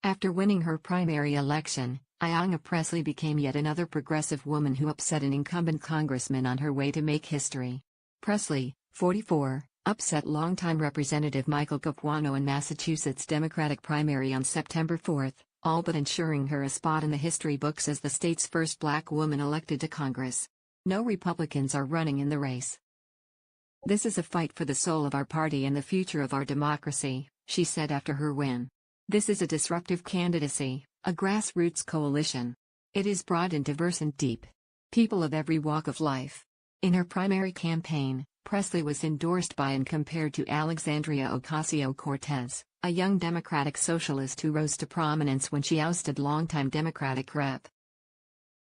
After winning her primary election, Ayanna Pressley became yet another progressive woman who upset an incumbent congressman on her way to make history. Pressley, 44, upset longtime Representative Michael Capuano in Massachusetts Democratic primary on September 4, all but ensuring her a spot in the history books as the state's first black woman elected to Congress. No Republicans are running in the race. "This is a fight for the soul of our party and the future of our democracy," she said after her win. "This is a disruptive candidacy, a grassroots coalition. It is broad and diverse and deep. People of every walk of life." In her primary campaign, Pressley was endorsed by and compared to Alexandria Ocasio-Cortez, a young Democratic socialist who rose to prominence when she ousted longtime Democratic Rep.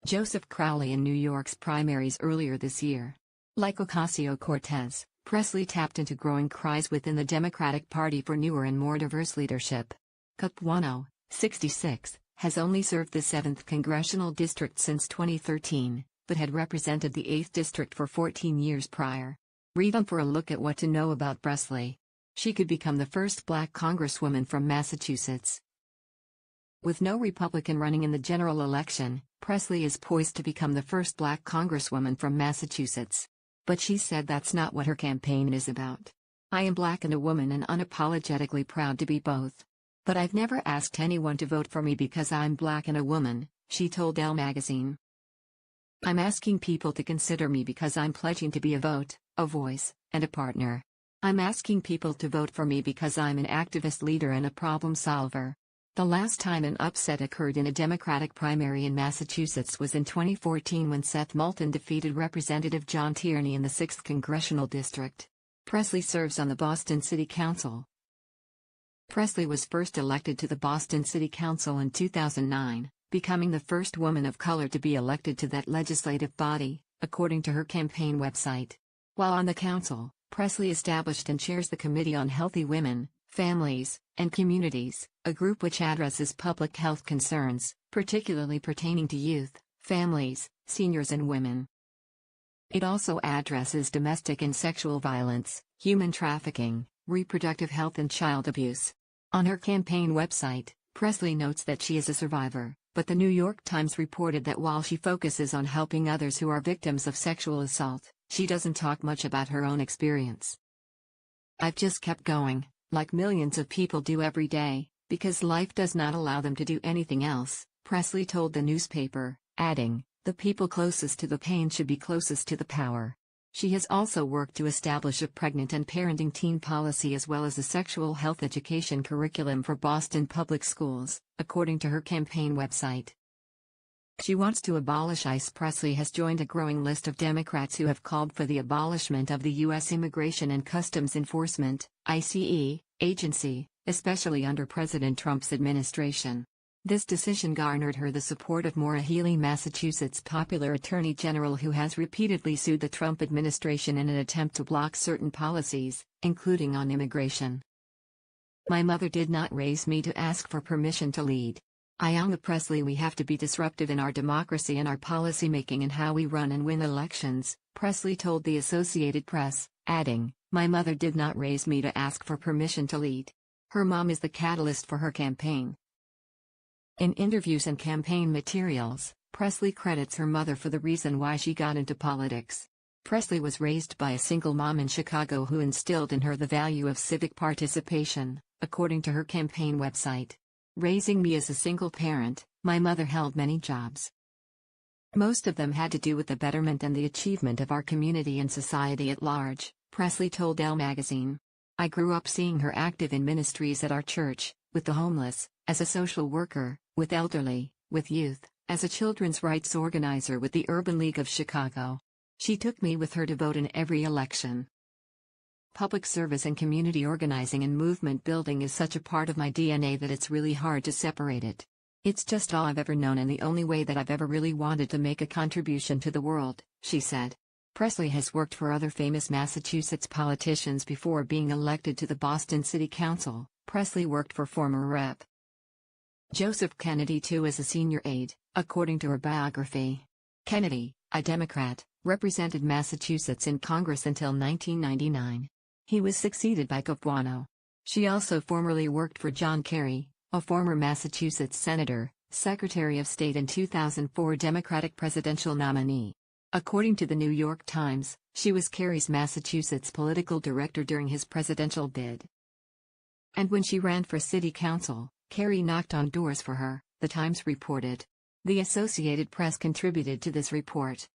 Joseph Crowley in New York's primaries earlier this year. Like Ocasio-Cortez, Pressley tapped into growing cries within the Democratic Party for newer and more diverse leadership. Capuano, 66, has only served the 7th congressional district since 2013, but had represented the 8th district for 14 years prior. Read on for a look at what to know about Pressley. She could become the first black congresswoman from Massachusetts. With no Republican running in the general election, Pressley is poised to become the first black congresswoman from Massachusetts. But she said that's not what her campaign is about. "I am black and a woman and unapologetically proud to be both. But I've never asked anyone to vote for me because I'm black and a woman," she told Elle magazine. "I'm asking people to consider me because I'm pledging to be a vote, a voice, and a partner. I'm asking people to vote for me because I'm an activist leader and a problem solver." The last time an upset occurred in a Democratic primary in Massachusetts was in 2014 when Seth Moulton defeated Representative John Tierney in the 6th Congressional District. Pressley serves on the Boston City Council. Pressley was first elected to the Boston City Council in 2009, becoming the first woman of color to be elected to that legislative body, according to her campaign website. While on the council, Pressley established and chairs the Committee on Healthy Women, Families, and Communities, a group which addresses public health concerns, particularly pertaining to youth, families, seniors and women. It also addresses domestic and sexual violence, human trafficking, reproductive health and child abuse. On her campaign website, Pressley notes that she is a survivor, but the New York Times reported that while she focuses on helping others who are victims of sexual assault, she doesn't talk much about her own experience. "I've just kept going, like millions of people do every day, because life does not allow them to do anything else," Pressley told the newspaper, adding, "The people closest to the pain should be closest to the power." She has also worked to establish a pregnant and parenting teen policy as well as a sexual health education curriculum for Boston public schools, according to her campaign website. She wants to abolish ICE. Pressley has joined a growing list of Democrats who have called for the abolishment of the U.S. Immigration and Customs Enforcement (ICE) agency, especially under President Trump's administration. This decision garnered her the support of Maura Healey, Massachusetts' popular attorney general who has repeatedly sued the Trump administration in an attempt to block certain policies, including on immigration. "My mother did not raise me to ask for permission to lead. Ayanna Pressley, we have to be disruptive in our democracy and our policymaking and how we run and win elections," Pressley told the Associated Press, adding, "My mother did not raise me to ask for permission to lead. Her mom is the catalyst for her campaign." In interviews and campaign materials, Pressley credits her mother for the reason why she got into politics. Pressley was raised by a single mom in Chicago who instilled in her the value of civic participation, according to her campaign website. "Raising me as a single parent, my mother held many jobs. Most of them had to do with the betterment and the achievement of our community and society at large," Pressley told Elle magazine. "I grew up seeing her active in ministries at our church, with the homeless, as a social worker, with elderly, with youth, as a children's rights organizer with the Urban League of Chicago. She took me with her to vote in every election. Public service and community organizing and movement building is such a part of my DNA that it's really hard to separate it. It's just all I've ever known and the only way that I've ever really wanted to make a contribution to the world," she said. Pressley has worked for other famous Massachusetts politicians before being elected to the Boston City Council. Pressley worked for former Rep. Joseph Kennedy too as a senior aide, according to her biography. Kennedy, a Democrat, represented Massachusetts in Congress until 1999. He was succeeded by Capuano. She also formerly worked for John Kerry, a former Massachusetts senator, Secretary of State and 2004 Democratic presidential nominee. According to the New York Times, she was Kerry's Massachusetts political director during his presidential bid. And when she ran for city council, Kerry knocked on doors for her, the Times reported. The Associated Press contributed to this report.